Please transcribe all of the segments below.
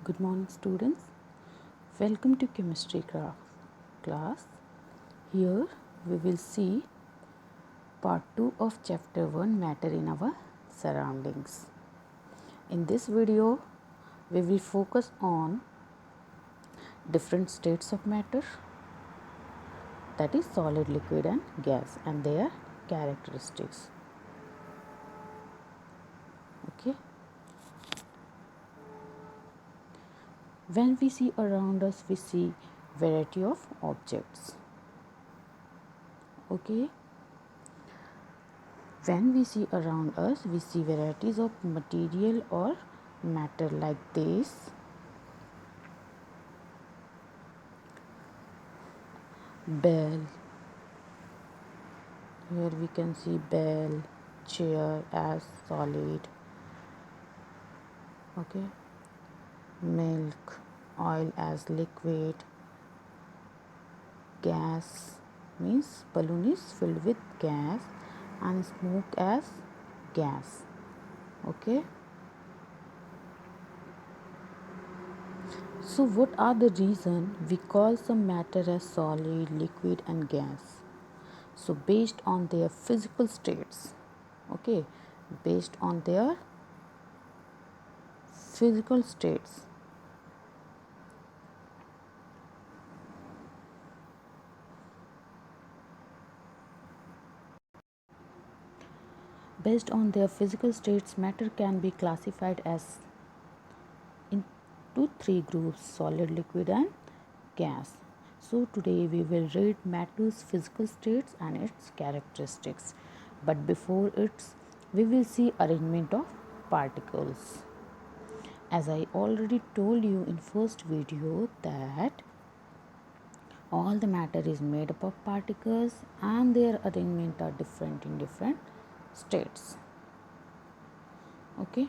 Good morning, students. Welcome to chemistry class. Here we will see part 2 of chapter 1, matter in our surroundings. In this video we will focus on different states of matter, that is solid, liquid and gas, and their characteristics. Okay. When we see around us, we see variety of objects. Okay. When we see around us, we see varieties of material or matter like this. Bell. Here we can see bell, chair as solid. Okay. Milk, oil as liquid. Gas means balloon is filled with gas, and smoke as gas. Okay. So what are the reason we call some matter as solid, liquid and gas? So based on their physical states. Okay, based on their physical states. Based on their physical states, matter can be classified as into three groups: solid, liquid and gas. So today we will read matter's physical states and its characteristics. But before it, we will see arrangement of particles. As I already told you in first video that all the matter is made up of particles and their arrangement are different in different states. Okay.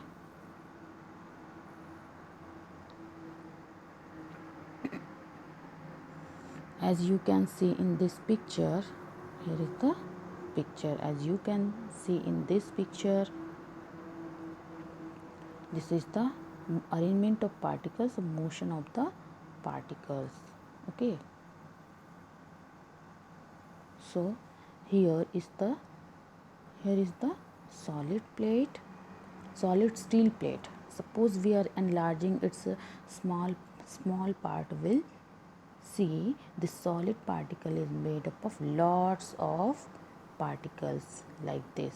As you can see in this picture, here is the picture. As you can see in this picture, this is the arrangement of particles, motion of the particles. Okay. So here is the solid plate, solid steel plate. Suppose we are enlarging its small part, will see this solid particle is made up of lots of particles like this.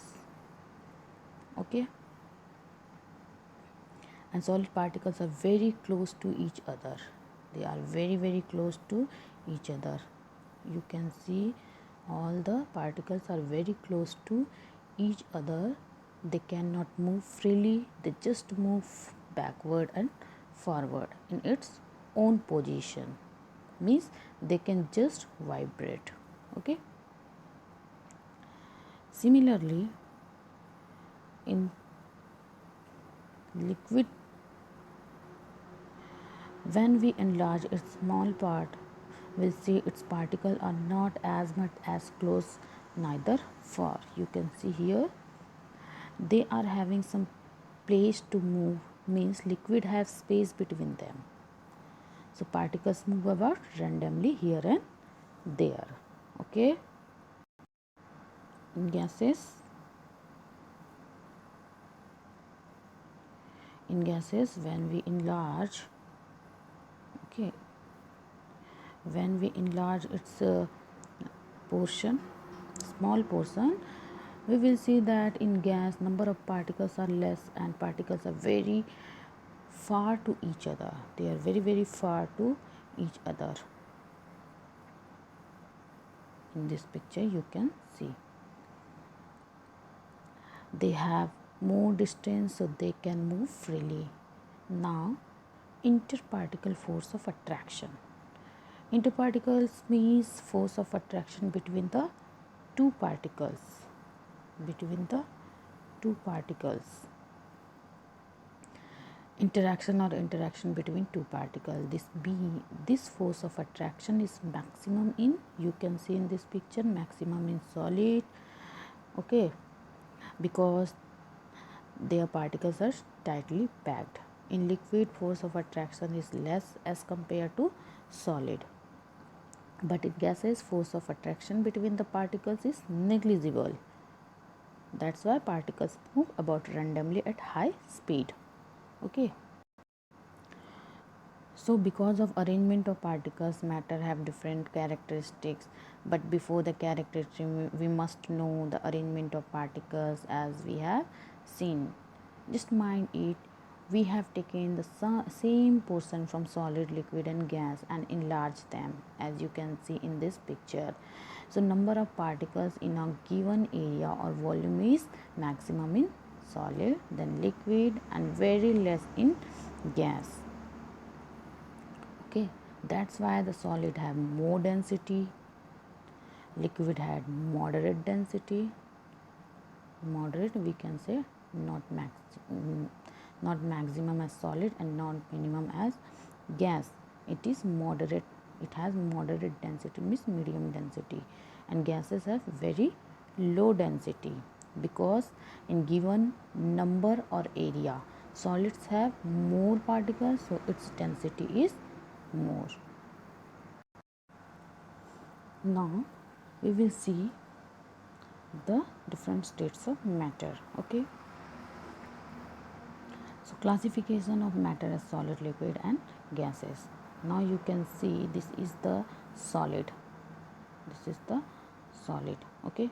Okay. And solid particles are very close to each other. They are very close to each other. You can see all the particles are very close to each other. They cannot move freely. They just move backward and forward in its own position. Means they can just vibrate. Okay. Similarly, in liquid, when we enlarge its small part, we'll see its particles are not as much as close, neither far. You can see here they are having some place to move, means liquid has space between them. So particles move about randomly here and there. Okay. In gases, when we enlarge, okay, when we enlarge its small portion, we will see that in gas number of particles are less and particles are very far to each other. They are very far to each other. In this picture you can see they have more distance, so they can move freely. Now, interparticle force of attraction. Interparticles means force of attraction between the two particles. Interaction between two particles. This force of attraction is maximum in, you can see in this picture, maximum in solid. Okay, because their particles are tightly packed. In liquid, force of attraction is less as compared to solid, but in gases, force of attraction between the particles is negligible. That's why particles move about randomly at high speed. Okay. So because of arrangement of particles, matter have different characteristics, but before the characteristics we must know the arrangement of particles as we have seen. Just mind it, we have taken the same portion from solid, liquid and gas and enlarged them, as you can see in this picture. So number of particles in a given area or volume is maximum in solid, then liquid and very less in gas. Okay, that's why the solid have more density, liquid had moderate density. Moderate, we can say, not maximum as solid and not minimum as gas. It is moderate, it has moderate density, means medium density, and gases have very low density, because in given number or area, solids have more particles, so its density is more. Now we will see the different states of matter. Okay, so classification of matter as solid, liquid and gases. Now you can see this is the solid, this is the solid. Okay,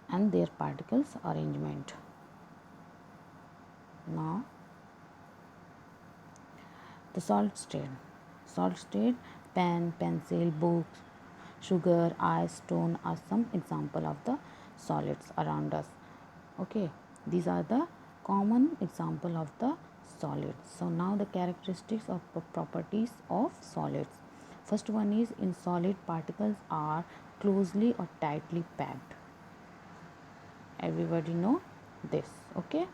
and their particles arrangement. Now the solid state, pen, pencil, books, sugar, ice, stone are some example of the solids around us. Okay, these are the common example of the solids. So now the characteristics of properties of solids. First one is, in solid, particles are closely or tightly packed. Everybody know this. Okay,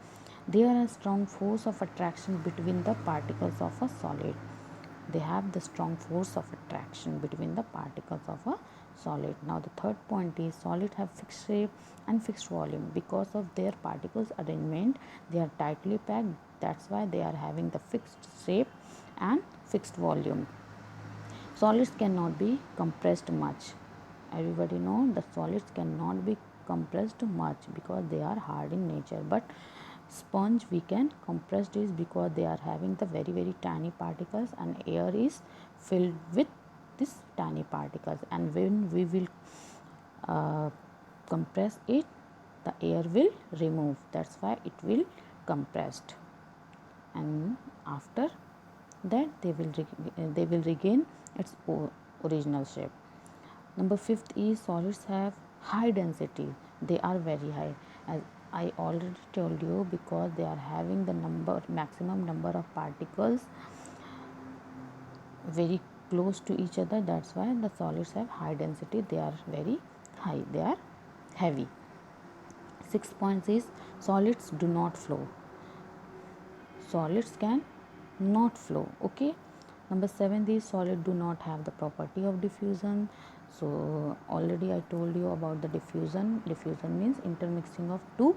there are strong force of attraction between the particles of a solid. They have the strong force of attraction between the particles of a solid. Now the third point is, solid have fixed shape and fixed volume. Because of their particles arrangement, they are tightly packed. That's why they are having the fixed shape and fixed volume. Solids cannot be compressed much. Everybody know the solids cannot be compressed much because they are hard in nature, but sponge we can compress this because they are having the very tiny particles, and air is filled with these tiny particles, and when we will compress it, the air will remove. That's why it will compressed, and after that they will regain its original shape. Number fifth is, solids have high density. They are very high, as I already told you, because they are having the maximum number of particles very close to each other. That's why the solids have high density. They are very high, they are heavy. Sixth point is, solids do not flow. Solids can not flow. Okay, number 7 is, solid do not have the property of diffusion. So already I told you about the diffusion. Diffusion means intermixing of two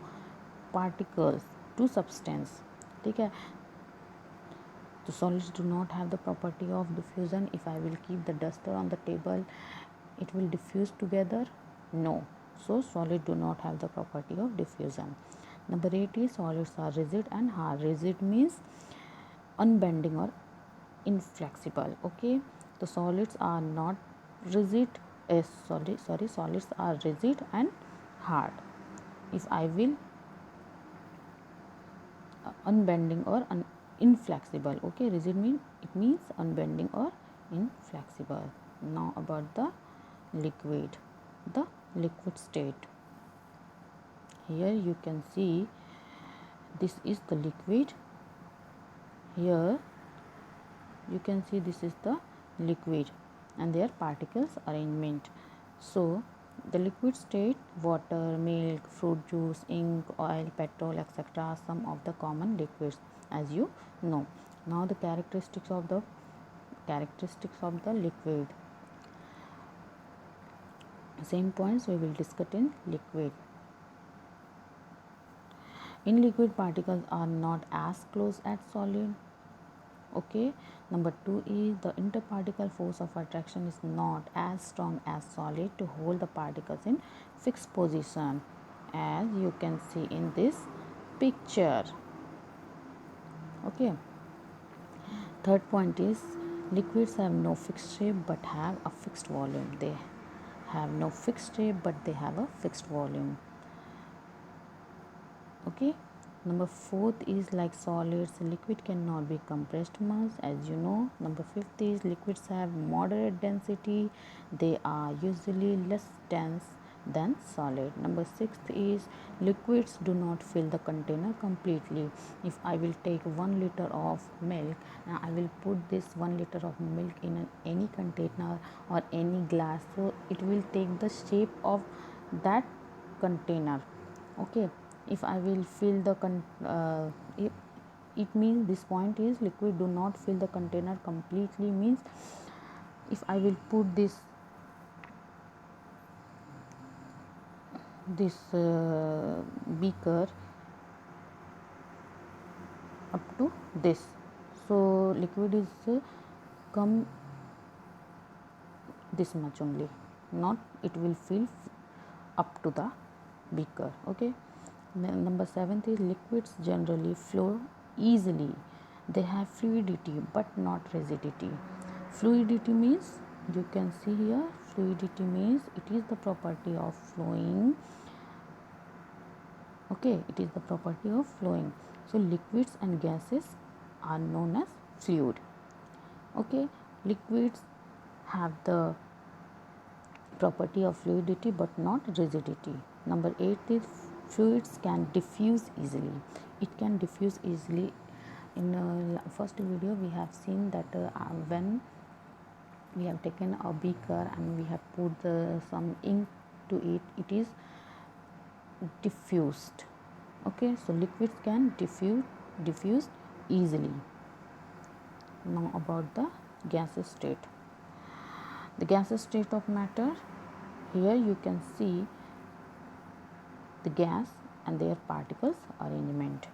particles, two substance. Okay, so solids do not have the property of diffusion. If I will keep the duster on the table, it will diffuse together? No. So solid do not have the property of diffusion. Number 8 is, solids are rigid and hard. Rigid means unbending or inflexible. Okay, the solids are not rigid. Solids are rigid and hard. If I will unbending or inflexible. Okay, rigid means it means unbending or inflexible. Now about the liquid, the liquid state. Here you can see this is the liquid. Here you can see this is the liquid and their particles arrangement. So the liquid state, water, milk, fruit juice, ink, oil, petrol, etc. are some of the common liquids, as you know. Now the characteristics of the liquid. Same points we will discuss in liquid. In liquid, particles are not as close as solid. Okay. Number 2 is the interparticle force of attraction is not as strong as solid to hold the particles in fixed position, as you can see in this picture. Okay. Third point is liquids have no fixed shape but have a fixed volume. They have no fixed shape but they have a fixed volume. Okay. Number fourth is like solids, liquid cannot be compressed much, as you know. Number fifth is liquids have moderate density, they are usually less dense than solid. Number sixth is liquids do not fill the container completely. If I will take 1 liter of milk and I will put this 1 liter of milk in any container or any glass, so it will take the shape of that container. Okay. If I will fill the it means this point is liquid do not fill the container completely, means if I will put this beaker up to this, so liquid is come this much only, not it will fill up to the beaker. Okay. Number 7 is liquids generally flow easily. They have fluidity but not rigidity. Fluidity means, you can see here, fluidity means it is the property of flowing. Okay, it is the property of flowing. So liquids and gases are known as fluid. Okay, liquids have the property of fluidity but not rigidity. Number 8 is fluids can diffuse easily. It can diffuse easily. In first video we have seen that when we have taken a beaker and we have put some ink to it, it is diffused. Okay, so liquids can diffuse easily. Now about the gaseous state. The gaseous state of matter, here you can see the gas and their particles arrangement.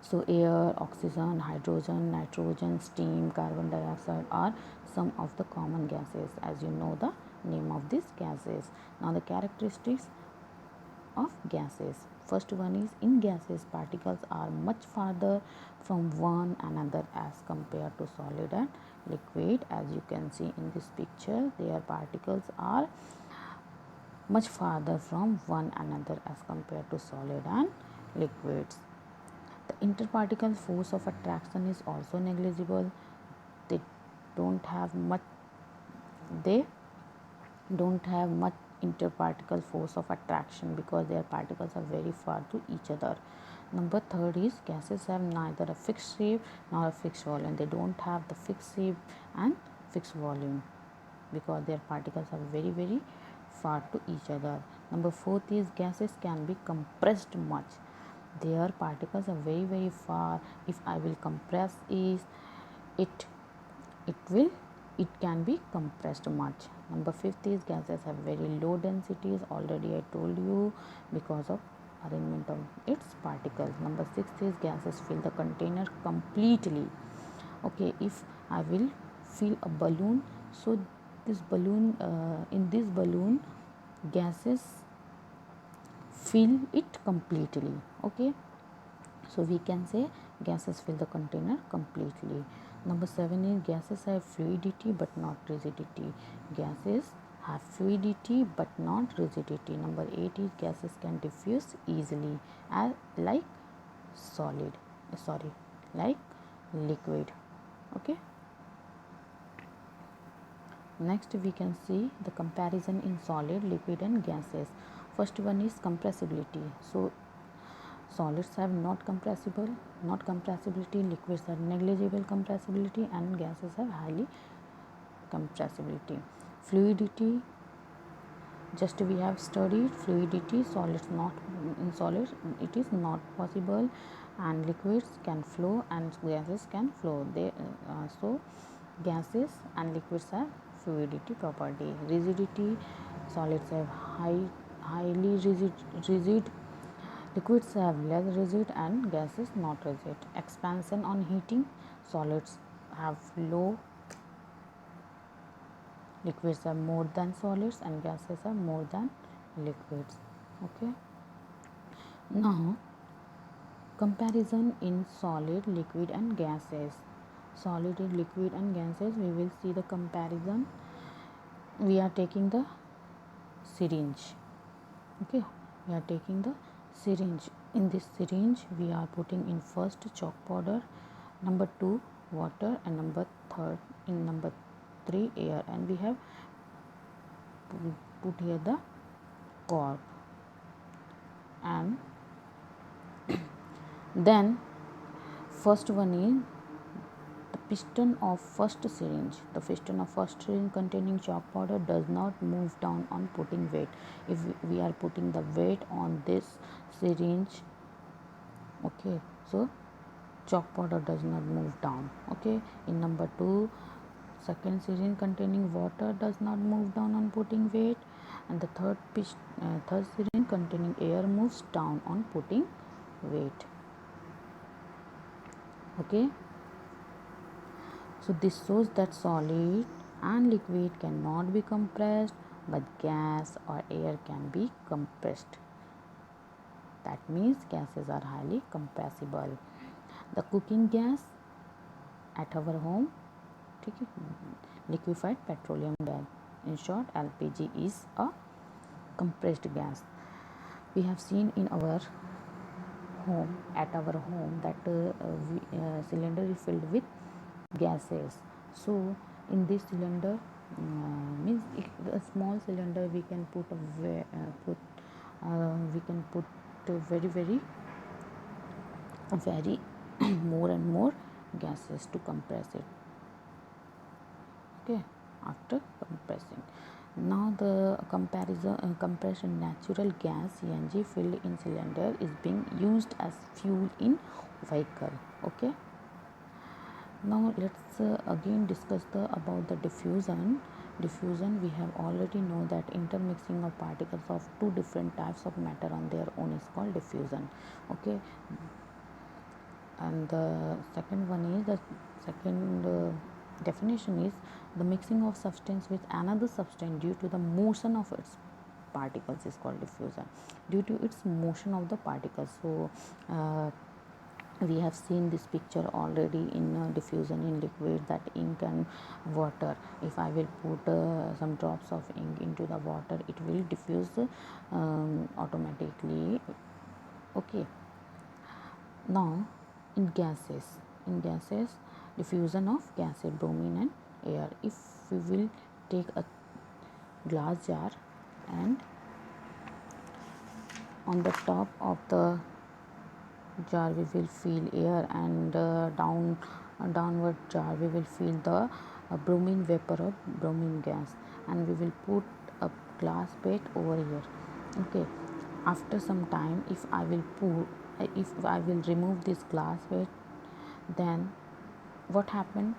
So air, oxygen, hydrogen, nitrogen, steam, carbon dioxide are some of the common gases, as you know the name of these gases. Now the characteristics of gases. First one is, in gases particles are much farther from one another as compared to solid and liquid. As you can see in this picture, their particles are much farther from one another as compared to solid and liquids. The interparticle force of attraction is also negligible. They don't have much they don't have much interparticle force of attraction because their particles are very far to each other. Number third is, gases have neither a fixed shape nor a fixed volume. They don't have the fixed shape and fixed volume because their particles are very very far to each other. Number fourth is, gases can be compressed much. Their particles are very very far. If I will compress is it will it can be compressed much. Number 5 is, gases have very low densities, already I told you, because of arrangement of its particles. Number 6 is, gases fill the container completely. Okay, if I will fill a balloon, so this balloon in this balloon gases fill it completely. Okay, so we can say gases fill the container completely. Number 7 is, gases have fluidity but not rigidity. Gases have fluidity but not rigidity. Number 8 is, gases can diffuse easily as like solid like liquid. Okay, next we can see the comparison in solid, liquid and gases. First one is compressibility. So solids have not compressibility, liquids have negligible compressibility, and gases have highly compressibility. Fluidity, just we have studied fluidity, solids not, in solids it is not possible, and liquids can flow and gases can flow. So gases and liquids have fluidity property. Rigidity, solids have highly rigid, Liquids have less rigid and gases not rigid. Expansion on heating. Solids have low. Liquids are more than solids and gases are more than liquids. Okay. Now comparison in solid, liquid and gases. Solid, liquid and gases, we will see the comparison. We are taking the syringe. Okay, we are taking the syringe. In this syringe we are putting in first chalk powder, number 2 water, and number 3 air, and we have put here the cork. And then first one is the piston of first syringe. The piston of first syringe containing chalk powder does not move down on putting weight. If we are putting the weight on this syringe, okay, so chalk powder does not move down. Okay. In number 2, second syringe containing water does not move down on putting weight, and the third syringe containing air moves down on putting weight. Okay. So this shows that solid and liquid cannot be compressed, but gas or air can be compressed. That means gases are highly compressible. The cooking gas at our home, liquefied petroleum gas, in short LPG, is a compressed gas. We have seen in our home, that cylinder is filled with gases. So in this cylinder, means a small cylinder, we can put very more and more gases to compress it. Okay. After compressing, now the compression natural gas CNG filled in cylinder is being used as fuel in vehicle. Okay. Now let's again discuss about the diffusion. Diffusion, we have already know that intermixing of particles of two different types of matter on their own is called diffusion. Okay. And the second one is, the second definition is the mixing of substance with another substance due to the motion of its particles is called diffusion. Due to its motion of the particles. So we have seen this picture already in diffusion in liquid, that ink and water. If I will put some drops of ink into the water, it will diffuse automatically. Okay. Now in gases, diffusion of gases, bromine and air. If we will take a glass jar, and on the top of the jar we will feel air, and downward jar we will feel the bromine vapor of bromine gas, and we will put a glass plate over here. Okay. After some time, if I will remove this glass plate, then what happened?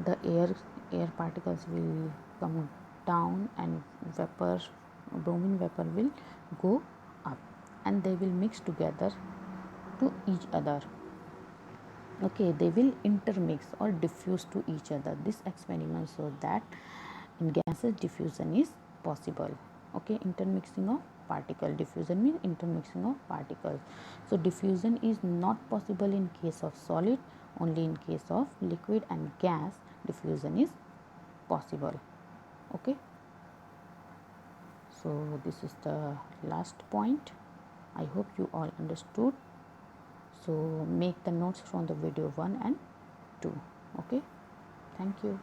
The air particles will come down, and bromine vapor will go up, and they will mix together to each other. Okay, they will intermix or diffuse to each other. This experiment shows that in gases diffusion is possible. Okay, intermixing of particle. Diffusion means intermixing of particles. So diffusion is not possible in case of solid, only in case of liquid and gas diffusion is possible. Okay, so this is the last point. I hope you all understood. So make the notes from the video 1 and 2. Okay, thank you.